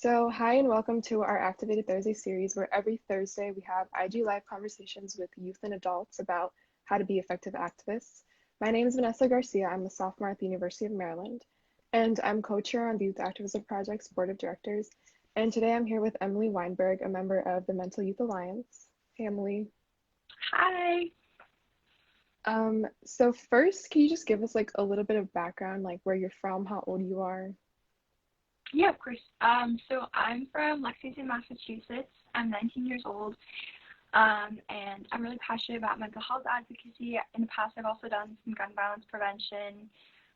So, hi and welcome to our Activated Thursday series, where every Thursday we have IG Live conversations with youth and adults about how to be effective activists. My name is Vanessa Garcia. I'm a sophomore at the University of Maryland, and I'm co-chair on the Youth Activism Project's Board of Directors. And today I'm here with Emily Weinberg, a member of the Mental Youth Alliance. Hey, Emily. Hi. So first, can you just give us like a little bit of background, like where you're from, how old you are? Yeah, of course. So I'm from Lexington, Massachusetts. I'm 19 years old, and I'm really passionate about mental health advocacy. In the past, I've also done some gun violence prevention,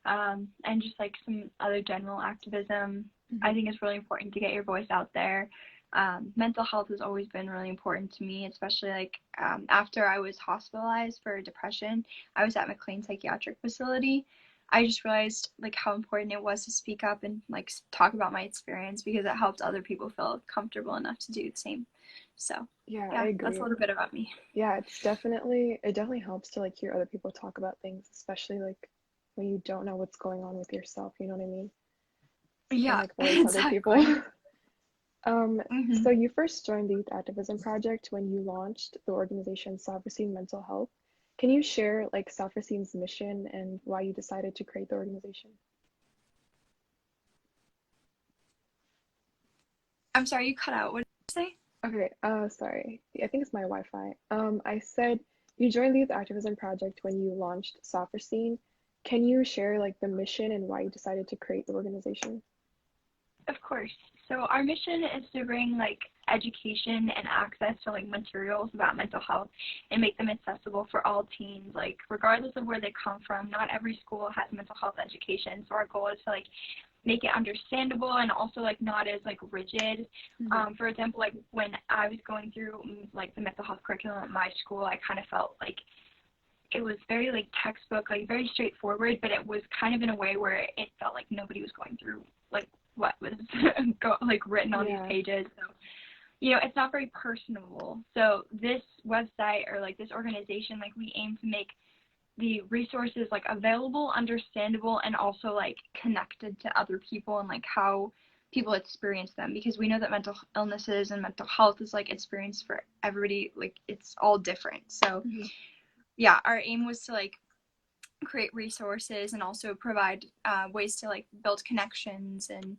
and just like some other general activism. I think it's really important to get your voice out there. Mental health has always been really important to me, especially like after I was hospitalized for depression. I was at McLean Psychiatric Facility. I just realized like how important it was to speak up and like talk about my experience because it helped other people feel comfortable enough to do the same. So Yeah, I yeah, that's a agree. little bit about me. Yeah, it definitely helps to like hear other people talk about things, especially like when you don't know what's going on with yourself, you know what I mean? So you can Yeah, like relate to other people. exactly. So you first joined the Youth Activism Project when you launched the organization Sophrosyne Mental Health. Can you share like Sophrosyne's mission and why you decided to create the organization? I'm sorry, you cut out. What did you say? Okay, sorry. I think it's my Wi-Fi. I said you joined the Youth Activism Project when you launched Sophrosyne. Can you share like the mission and why you decided to create the organization? Of course. So our mission is to bring like education and access to like materials about mental health and make them accessible for all teens, like regardless of where they come from. Not every school has mental health education. So our goal is to like make it understandable and also like not as like rigid. Mm-hmm. For example, like when I was going through like the mental health curriculum at my school, I kind of felt like it was very like textbook, like very straightforward, but it was kind of in a way where it felt like nobody was going through like what was like written on these Yeah. pages. So, you know, it's not very personable. So this website or like this organization, like we aim to make the resources like available, understandable, and also like connected to other people and like how people experience them, because we know that mental illnesses and mental health is like experienced for everybody, like it's all different. So Mm-hmm. yeah, our aim was to like create resources and also provide ways to like build connections and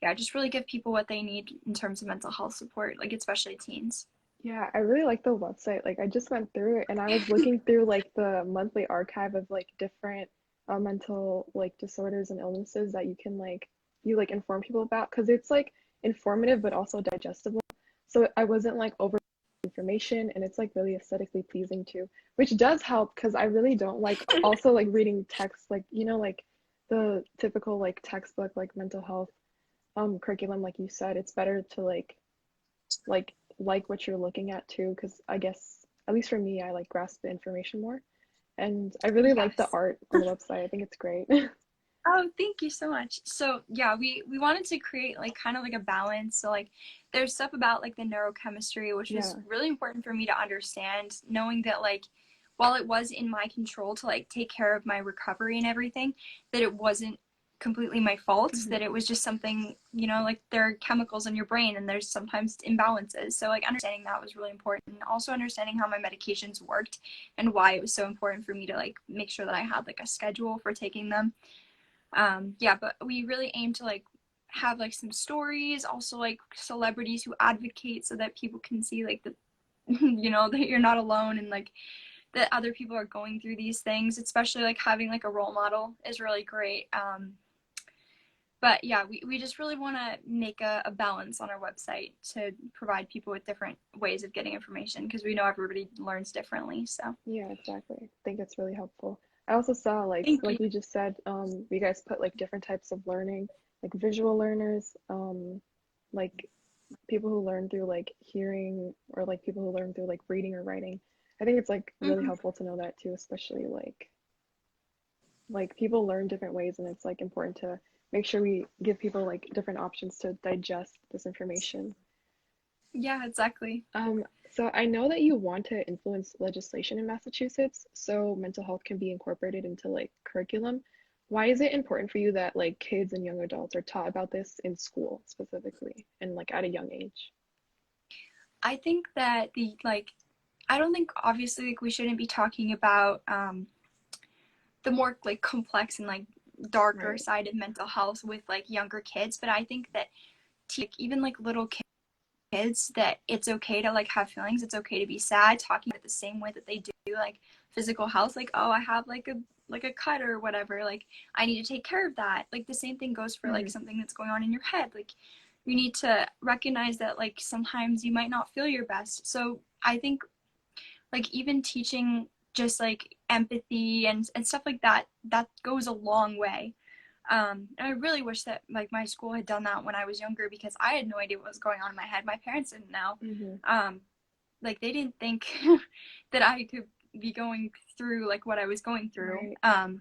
yeah, just really give people what they need in terms of mental health support, like especially teens. Yeah, I really like the website. Like I just went through it and I was looking through like the monthly archive of like different mental like disorders and illnesses that you like inform people about because it's like informative but also digestible. So I wasn't like over information and it's like really aesthetically pleasing too, which does help because I really don't like also like reading text like like the typical like textbook like mental health curriculum like you said. It's better to like what you're looking at too, because I guess at least for me, I like grasp the information more. And I really like the Yes. art on the website. I think it's great. Oh, thank you so much. So yeah, we wanted to create like kind of like a balance. So like there's stuff about like the neurochemistry, which was Yeah. really important for me to understand, knowing that like while it was in my control to like take care of my recovery and everything, that it wasn't completely my fault, Hmm. that it was just something, you know, like there are chemicals in your brain and there's sometimes imbalances. So like understanding that was really important. Also understanding how my medications worked and why it was so important for me to like make sure that I had like a schedule for taking them. Yeah, but we really aim to like have like some stories, also like celebrities who advocate so that people can see like the you know that you're not alone and like that other people are going through these things, especially like having like a role model is really great. But yeah, we just really want to make a balance on our website to provide people with different ways of getting information because we know everybody learns differently. So Yeah, exactly. I think it's really helpful. I also saw thank you. like we just said, you guys put like different types of learning, like visual learners, like people who learn through like hearing or like people who learn through like reading or writing. I think it's like really Mm-hmm. helpful to know that too, especially like people learn different ways and it's like important to make sure we give people like different options to digest this information. Yeah, exactly. um so I know that you want to influence legislation in Massachusetts so mental health can be incorporated into like curriculum. Why is it important for you that like kids and young adults are taught about this in school specifically and like at a young age? I think that I don't think obviously like we shouldn't be talking about the more like complex and like darker Right. side of mental health with like younger kids, but I think that even like little kids, that it's okay to like have feelings, it's okay to be sad, talking about it the same way that they do like physical health, like, oh, I have like a cut or whatever, like I need to take care of that. Like the same thing goes for like Hmm. something that's going on in your head. Like you need to recognize that like sometimes you might not feel your best. So I think like even teaching just like empathy and stuff like that, that goes a long way. And I really wish that like my school had done that when I was younger, because I had no idea what was going on in my head. My parents didn't know. Hmm. Um, like they didn't think that I could be going through like what I was going through. Right.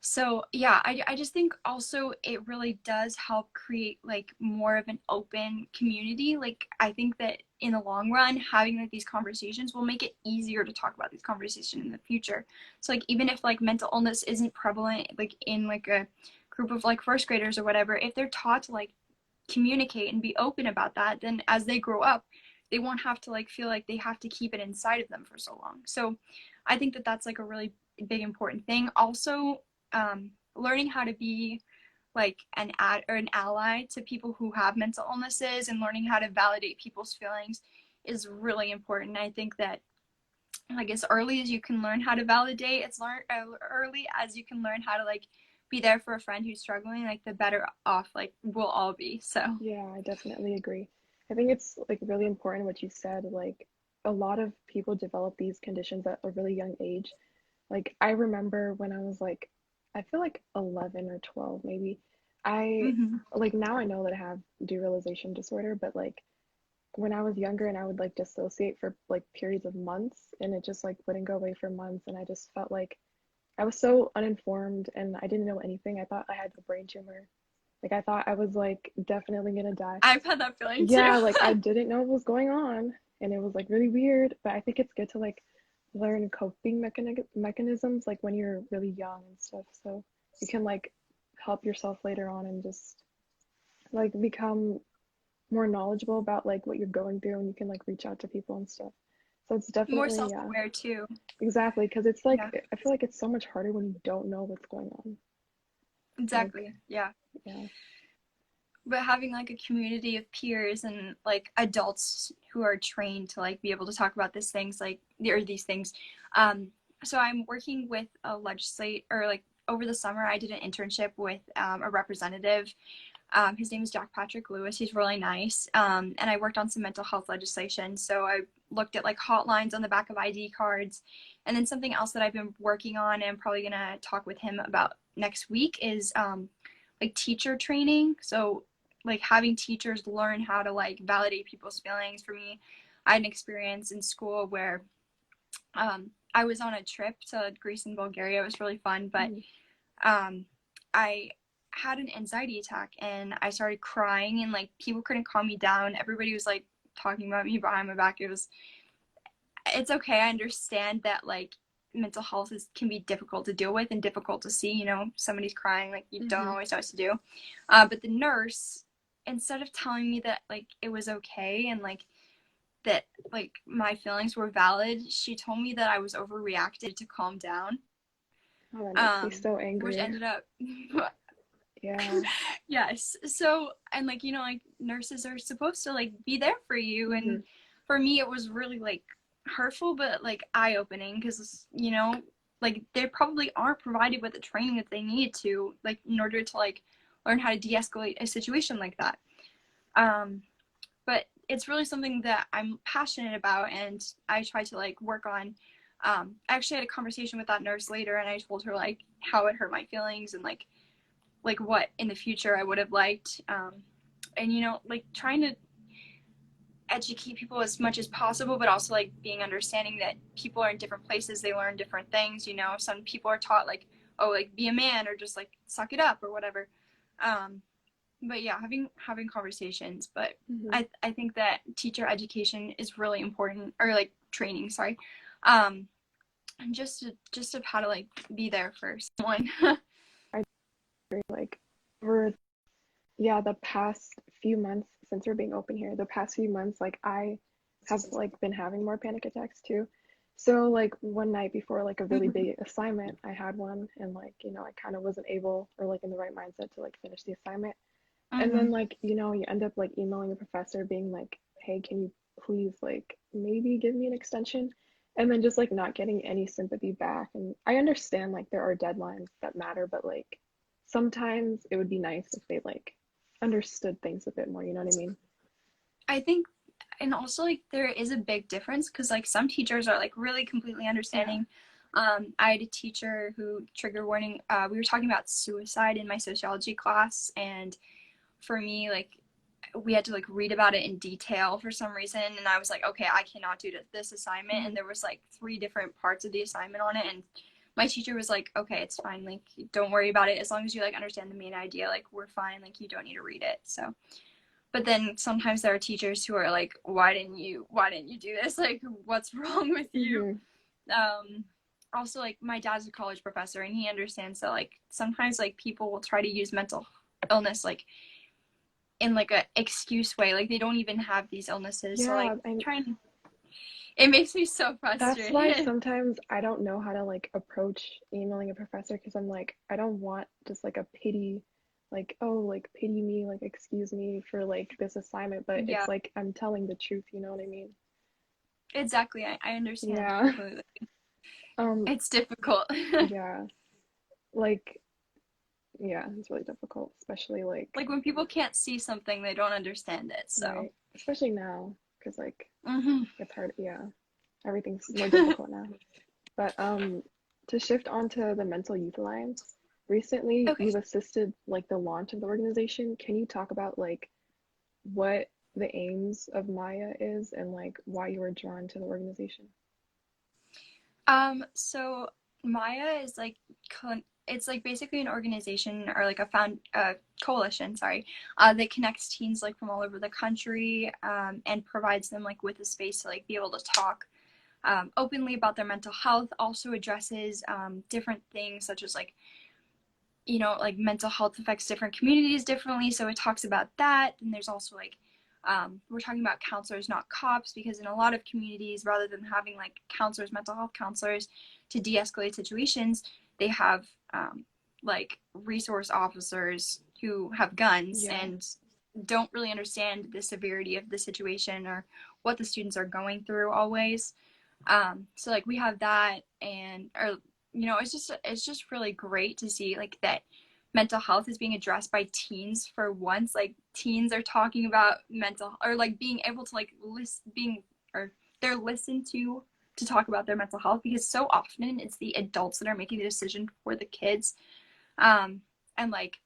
So yeah, I just think also it really does help create like more of an open community. Like I think that in the long run, having like these conversations will make it easier to talk about these conversations in the future. So like even if like mental illness isn't prevalent like in like a group of like first graders or whatever, if they're taught to like communicate and be open about that, then as they grow up, they won't have to like feel like they have to keep it inside of them for so long. So I think that that's like a really big important thing. Also, learning how to be like an ally to people who have mental illnesses, and learning how to validate people's feelings is really important. I think that like as early as you can learn how to validate, early as you can learn how to like be there for a friend who's struggling, like the better off like we'll all be. So Yeah, I definitely agree. I think it's like really important what you said. Like a lot of people develop these conditions at a really young age. Like I remember when I was like, I feel like 11 or 12 maybe. I mm-hmm. like now I know that I have derealization disorder, but like when I was younger and I would like dissociate for like periods of months and it just like wouldn't go away for months and I just felt like I was so uninformed and I didn't know anything. I thought I had a brain tumor. Like I thought I was like definitely gonna die. I've had that feeling too. Yeah, like I didn't know what was going on and it was like really weird, but I think it's good to like learn coping mechanisms like when you're really young and stuff so you can like help yourself later on and just like become more knowledgeable about like what you're going through and you can like reach out to people and stuff. So it's More definitely yeah, self-aware too. exactly because it's like Yeah, I feel like it's so much harder when you don't know what's going on. Like exactly. Yeah. yeah. But having like a community of peers and like adults who are trained to like be able to talk about these things, like or these things. Um, so I'm working with a legislate or like over the summer I did an internship with a representative. His name is Jack Patrick Lewis. He's really nice. And I worked on some mental health legislation. So I looked at like hotlines on the back of ID cards. And then something else that I've been working on and I'm probably going to talk with him about next week is like teacher training. So like having teachers learn how to like validate people's feelings. For me, I had an experience in school where I was on a trip to Greece and Bulgaria. It was really fun, but Mhm. um, I had an anxiety attack and I started crying and like people couldn't calm me down. Everybody was like talking about me behind my back. It's okay. I understand that like mental health can be difficult to deal with and difficult to see. You know, somebody's crying, like you don't Mhm. always know what to do. But the nurse, instead of telling me that like it was okay and like that like my feelings were valid, she told me that I was overreacted to calm down. Oh, that makes me so Which angry. ended up Yeah. yes. So, and like, you know, like nurses are supposed to like be there for you. And Mhm. for me, it was really like hurtful, but like eye opening because, you know, like they probably aren't provided with the training that they need to, like, in order to like learn how to de escalate a situation like that. Um, but it's really something that I'm passionate about and I try to like work on. I actually had a conversation with that nurse later and I told her like how it hurt my feelings and like what in the future I would have liked. And you know, like trying to educate people as much as possible, but also like being understanding that people are in different places, they learn different things. You know, some people are taught like, oh, like be a man or just like suck it up or whatever. Um, but yeah, having conversations. But Mhm. I think that teacher education is really important, or like training. Sorry, um, just of how to like be there for someone. like for yeah, the past few months since we're being open here, the past few months, like I have like been having more panic attacks too. So like one night before like a really Mm-hmm. big assignment, I had one and like, I kind of wasn't able or like in the right mindset to like finish the assignment. And Mm-hmm. then like, you end up like emailing the professor being like, "Hey, can you please like maybe give me an extension?" And then just like not getting any sympathy back. And I understand like there are deadlines that matter, but like sometimes it would be nice if they like understood things a bit more, you know what I mean? I think, and also like there is a big difference because like some teachers are like really completely Yeah. understanding. I had a teacher who, trigger warning, we were talking about suicide in my sociology class, and for me, like we had to like read about it in detail for some reason, and I was like, okay, I cannot do this assignment, and Hmm. there was like 3 different parts of the assignment on it, and my teacher was like, okay, it's fine, like don't worry about it, as long as you like understand the main idea, like we're fine, like you don't need to read it. So but then sometimes there are teachers who are like, why didn't you do this, like what's wrong with you? Hmm. um Also, like my dad's a college professor, and he understands that like sometimes like people will try to use mental illness like in like a excuse way, like they don't even have these illnesses, so like Yeah, and trying, it makes me so that's why frustrated. sometimes I don't know how to like approach emailing a professor because I'm like, I don't want just like a pity, like, oh, like pity me, like excuse me for like this assignment, but Yeah, it's like I'm telling the truth, you know what I mean? exactly, I understand Yeah. completely. Um, It's difficult. yeah. Like, yeah, it's really difficult, especially like, Like when people can't see something, they don't understand it, so right, especially now, because like mm-hmm. it's hard, yeah, everything's more difficult now. But to shift onto the Mental Youth Alliance, recently Okay. you've assisted like the launch of the organization. Can you talk about like what the aims of Maya is and like why you were drawn to the organization? So Maya is like it's like basically an organization or like a coalition, sorry, that connects teens like from all over the country, and provides them like with a space to like be able to talk openly about their mental health. Also addresses different things such as like like mental health affects different communities differently, so it talks about that. And there's also like we're talking about counselors, not cops, because in a lot of communities, rather than having like counselors, mental health counselors, to de-escalate situations, they have like resource officers who have guns Yeah. and don't really understand the severity of the situation or what the students are going through always. So like we have that, and or it's just really great to see like that mental health is being addressed by teens for once. Like teens are talking about mental, or like being able to like being, or they're listened to talk about their mental health, because so often it's the adults that are making the decision for the kids. And like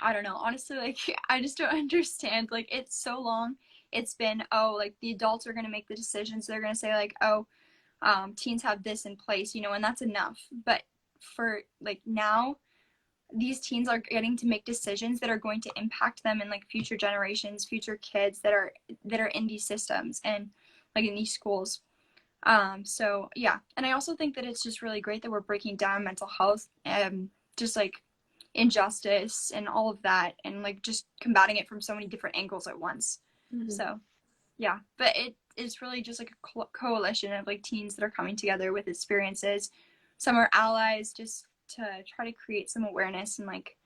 I don't know, honestly, like I just don't understand. Like it's so long. It's been, oh, like the adults are gonna make the decisions. They're gonna say like, oh, teens have this in place, and that's enough. But for like now, these teens are getting to make decisions that are going to impact them in like future generations, future kids that are in these systems and like in these schools. So yeah, and I also think that it's just really great that we're breaking down mental health and just like injustice and all of that, and like just combating it from so many different angles at once. Hmm. So yeah, but it is really just like a coalition of like teens that are coming together with experiences. Some are allies, just to try to create some awareness and like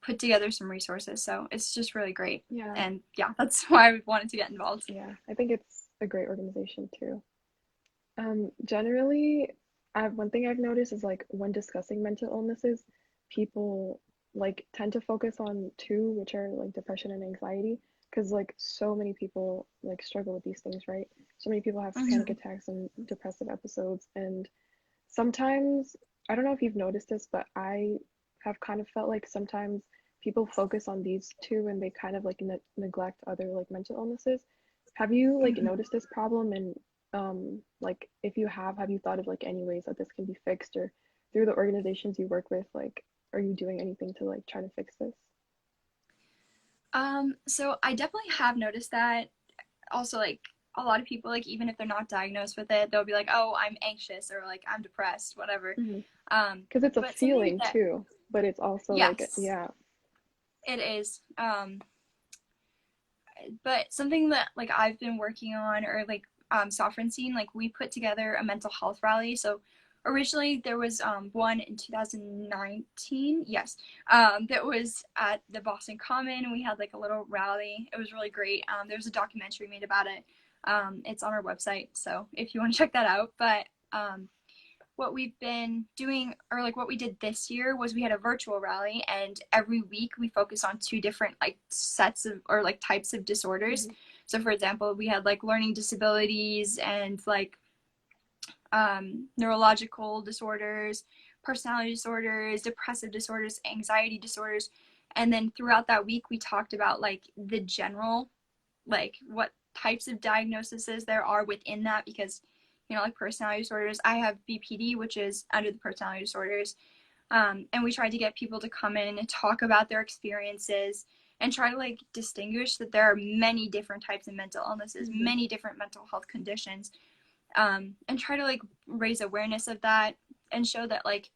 put together some resources. So it's just really great. Yeah. And yeah, that's why I wanted to get involved. Yeah. I think it's a great organization too. Generally, one thing I've noticed is like when discussing mental illnesses, people like tend to focus on two, which are like depression and anxiety, because like so many people like struggle with these things, right? So many people have panic Mm-hmm. attacks and depressive episodes, and sometimes, I don't know if you've noticed this, but I have kind of felt like sometimes people focus on these two and they kind of like neglect other like mental illnesses. Have you like Mm-hmm. noticed this problem? And like if you have you thought of like any ways that this can be fixed, or through the organizations you work with, like are you doing anything to like try to fix this? So I definitely have noticed that. Also, like a lot of people, like even if they're not diagnosed with it, they'll be like, "Oh, I'm anxious," or like "I'm depressed," whatever. Hmm. Because it's a But something feeling that too. but it's also like, Yes, yeah. it is. But something that like I've been working on, or like Sophrosyne, like we put together a mental health rally. So originally there was one in 2019, yes, that was at the Boston Common, and we had like a little rally. It was really great. There's a documentary made about it. It's on our website, so if you want to check that out. But what we've been doing, or like what we did this year, was we had a virtual rally, and every week we focus on two different like sets of, or like types of disorders. Mm-hmm. So for example, we had like learning disabilities and like neurological disorders, personality disorders, depressive disorders, anxiety disorders. And then throughout that week we talked about like the general, like what types of diagnoses there are within that, because like personality disorders, I have BPD, which is under the personality disorders. And we tried to get people to come in and talk about their experiences and try to like distinguish that there are many different types of mental illnesses, Mm-hmm. many different mental health conditions, and try to like raise awareness of that and show that like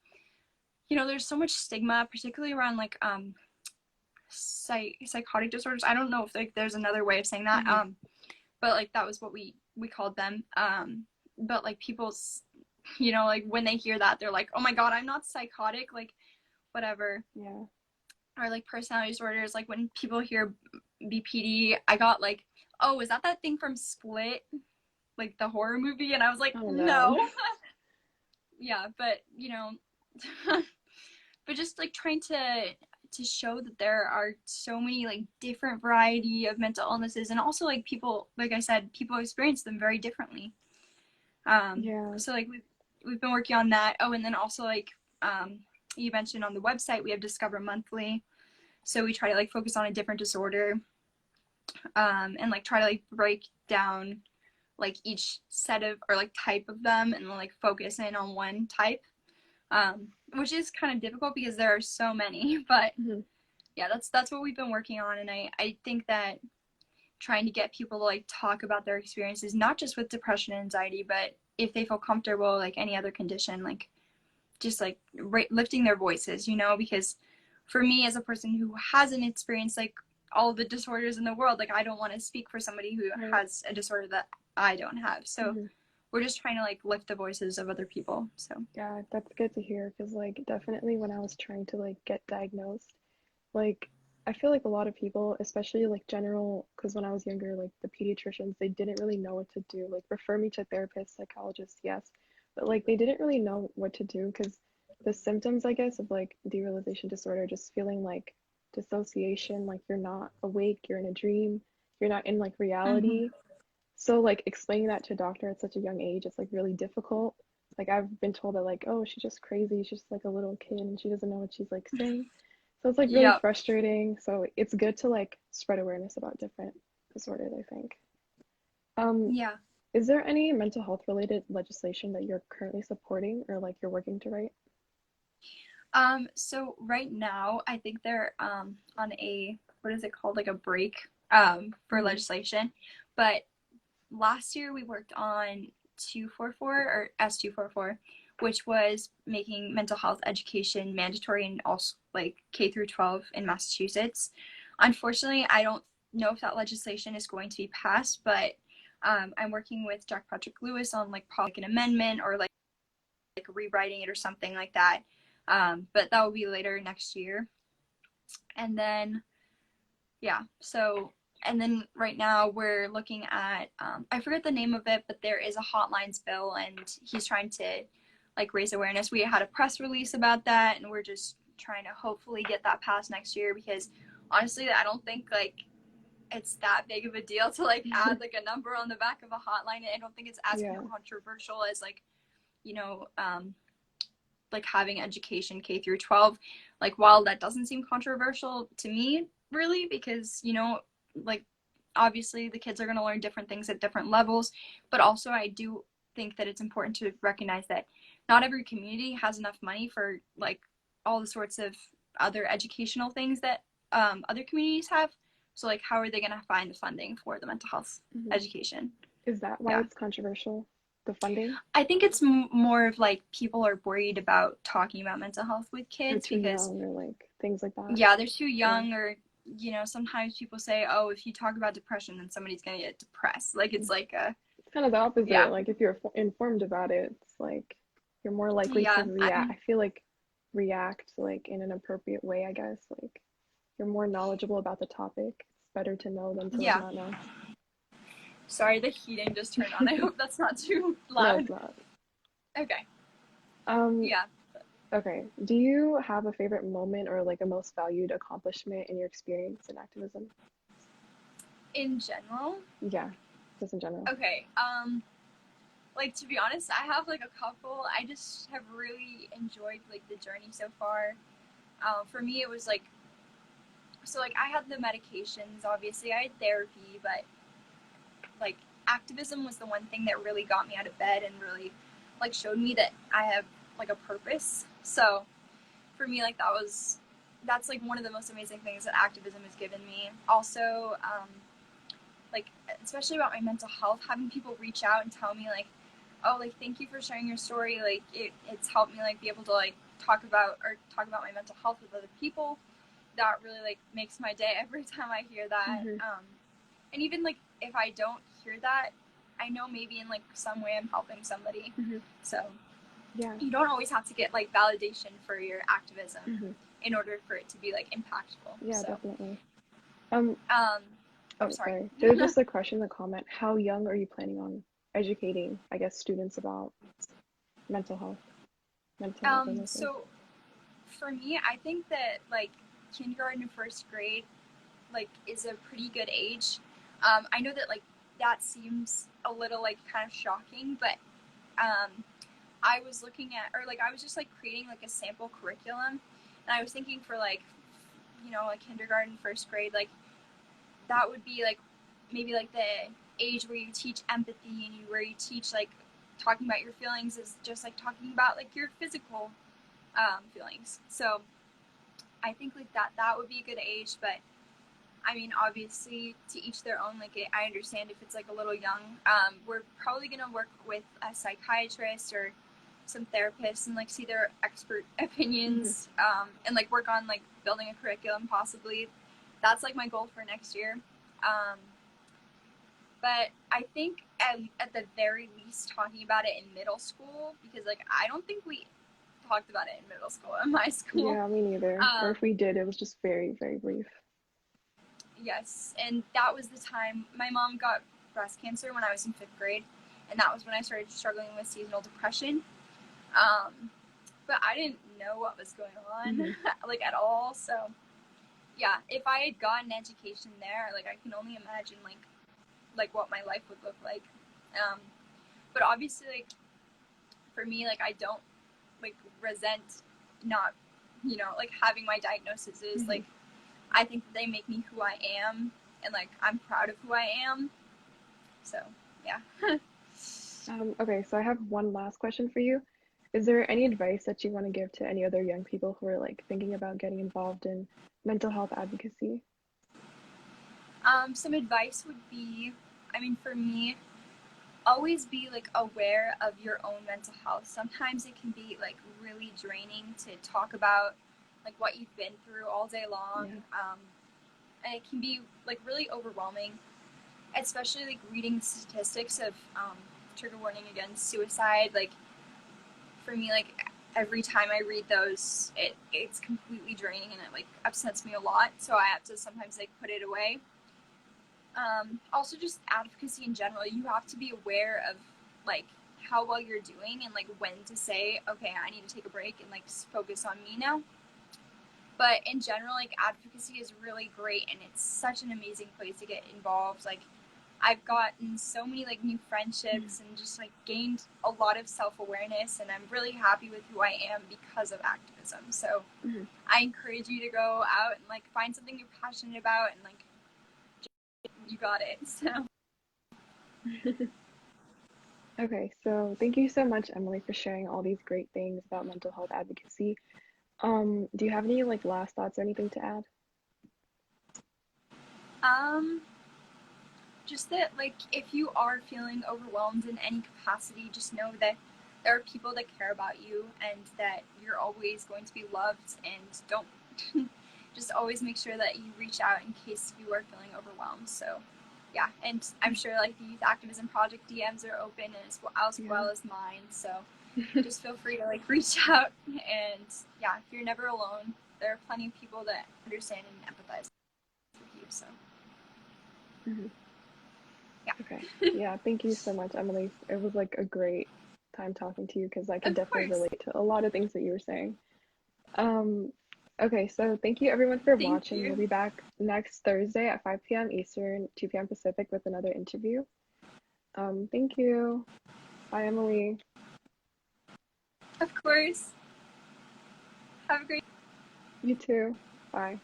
there's so much stigma, particularly around like psychotic disorders. I don't know if like there's another way of saying that, Mm-hmm. but like that was what we called them. But like people's, like when they hear that, they're like, oh my god, I'm not psychotic, like whatever. Yeah. Or like personality disorders, like when people hear BPD, I got like, oh, is that thing from Split, like the horror movie? And I was like, Oh no. no. Yeah, but but just like trying to show that there are so many like different variety of mental illnesses, and also like people, like I said, people experience them very differently. Yeah. So like we've been working on that. Oh, and then also like you mentioned on the website we have Discover Monthly, so we try to like focus on a different disorder, and like try to like break down like each set of, or like type of them, and like focus in on one type, which is kind of difficult because there are so many. But Mm-hmm. yeah, that's what we've been working on, and I think that trying to get people to like talk about their experiences, not just with depression and anxiety, but if they feel comfortable, like any other condition, like just like lifting their voices, because for me as a person who hasn't experienced like all the disorders in the world, like I don't want to speak for somebody who Right. has a disorder that I don't have. So Mm-hmm. we're just trying to like lift the voices of other people. So Yeah, that's good to hear because like definitely when I was trying to like get diagnosed, like I feel like a lot of people, especially like general, because when I was younger, like the pediatricians, they didn't really know what to do. Like refer me to therapists, psychologists, yes, but like they didn't really know what to do because the symptoms, I guess, of like derealization disorder, just feeling like dissociation, like you're not awake, you're in a dream, you're not in like mm-hmm. reality. So like explaining that to a doctor at such a young age, it's like really difficult. Like I've been told that like, oh, she's just crazy, she's just like a little kid and she doesn't know what she's like saying. So it's like really Yep. frustrating. So it's good to like spread awareness about different disorders, I think. Um, Yeah. is there any mental health related legislation that you're currently supporting or like you're working to write? So right now I think they're on a, what is it called, like a break for Mm-hmm. legislation. But last year we worked on 244, or S244, which was making mental health education mandatory in all like K through 12 in Massachusetts. Unfortunately, I don't know if that legislation is going to be passed, but I'm working with Jack Patrick Lewis on like an amendment, or like rewriting it or something like that. But that will be later next year. And then yeah, so, and then right now we're looking at I forget the name of it, but there is a hotlines bill, and he's trying to like raise awareness. We had a press release about that, and we're just trying to hopefully get that passed next year, because honestly I don't think like it's that big of a deal to like add like a number on the back of a hotline. I don't think it's as Yeah. controversial as like you know like having education K through 12. Like while that doesn't seem controversial to me really, because like obviously the kids are going to learn different things at different levels, but also I do think that it's important to recognize that not every community has enough money for like all the sorts of other educational things that other communities have. So like how are they going to find the funding for the mental health Mm-hmm. education? Is that why Yeah. it's controversial? The funding? I think it's more of like people are worried about talking about mental health with They're kids too because, young or like things like that. yeah, they're too Yeah. young, or, sometimes people say, oh, if you talk about depression, then somebody's going to get depressed. Like, it's like a, It's kind of the opposite. yeah, Like if you're informed about it, it's like you're more likely to yeah. react. I feel like react like in an appropriate way, I guess. Like you're more knowledgeable about the topic. It's better to know than to like Yeah. not know. Sorry, the heating just turned on. I hope that's not too No, it's loud. not. Okay. Um, Yeah. okay. Do you have a favorite moment or like a most valued accomplishment in your experience in activism? In general, Yeah, just in general. okay. Like, to be honest, I have like a couple. I just have really enjoyed like the journey so far. For me, it was like, so like I had the medications. Obviously, I had therapy, but like activism was the one thing that really got me out of bed and really like showed me that I have like a purpose. So for me, like that's like one of the most amazing things that activism has given me. Also, like especially about my mental health, having people reach out and tell me like, oh, like thank you for sharing your story. Like it's helped me like be able to like talk about my mental health with other people. That really like makes my day every time I hear that. Hmm. And even like if I don't hear that, I know maybe in like some way I'm helping somebody. Hmm. So Yeah. you don't always have to get like validation for your activism Hmm. in order for it to be like impactful. Yeah, So, definitely. Um, um, oh, oh, sorry. sorry. There's just a question in the comment. How young are you planning on educating, I guess, students about mental health, mental health illnesses? So for me, I think that like kindergarten and first grade like is a pretty good age. I know that like that seems a little like kind of shocking, but um, I was looking at, or like I was just like creating like a sample curriculum, and I was thinking for like like kindergarten, first grade, like that would be like maybe like the age where you teach empathy and where you teach like talking about your feelings is just like talking about like your physical feelings. So I think like that would be a good age, but I mean, obviously, to each their own. Like, I understand if it's like a little young. We're probably gonna work with a psychiatrist or some therapists and like see their expert Hmm. opinions, and like work on like building a curriculum possibly. That's like my goal for next year. Um, but I think at the very least talking about it in middle school, because like I don't think we talked about it in middle school in my school. Yeah, me neither. Or Um, if we did, it was just very, very brief. Yes, and that was the time my mom got breast cancer when I was in fifth grade, and that was when I started struggling with seasonal depression. Um, but I didn't know what was going on, Hmm. like at all. So yeah, if I had gotten education there, like I can only imagine like what my life would look like. Um, but obviously, like for me, like I don't like resent not like having my diagnosis is Hmm. like I think they make me who I am, and like I'm proud of who I am. So yeah. Okay, so I have one last question for you. Is there any advice that you want to give to any other young people who are like thinking about getting involved in mental health advocacy? Some advice would be, I mean, for me, always be like aware of your own mental health. Sometimes it can be like really draining to talk about like what you've been through all day long, Yeah. and it can be like really overwhelming, especially like reading statistics of trigger warning against suicide. Like for me, like every time I read those, it's completely draining and it like upsets me a lot. So I have to sometimes like put it away. Also, just advocacy in general, you have to be aware of like how well you're doing and like when to say, okay, I need to take a break and like focus on me now. But in general, like advocacy is really great and it's such an amazing place to get involved. Like I've gotten so many like new friendships and just like gained a lot of self-awareness, and I'm really happy with who I am because of activism. So Hmm. I encourage you to go out and like find something you're passionate about, and like you got it. So Okay, so thank you so much, Emily, for sharing all these great things about mental health advocacy. Do you have any like last thoughts or anything to add? um just that, like, if you are feeling overwhelmed in any capacity, just know that there are people that care about you and that you're always going to be loved, and don't just always make sure that you reach out in case you are feeling overwhelmed. So yeah, and I'm sure like the youth activism project DMs are open as Yeah. well as mine, so just feel free to like reach out. And yeah, you're never alone. There are plenty of people that understand and empathize with you, so Mhm. yeah. Okay. Yeah, thank you so much, Emily. It was like a great time talking to you because I could Of definitely course. relate to a lot of things that you were saying. Um, okay, so thank you everyone for Thank watching. We'll you. be back next Thursday at 5 p.m. Eastern, 2 p.m. Pacific with another interview. Thank you. Bye, Emily. Of course. Have a great You too. Bye.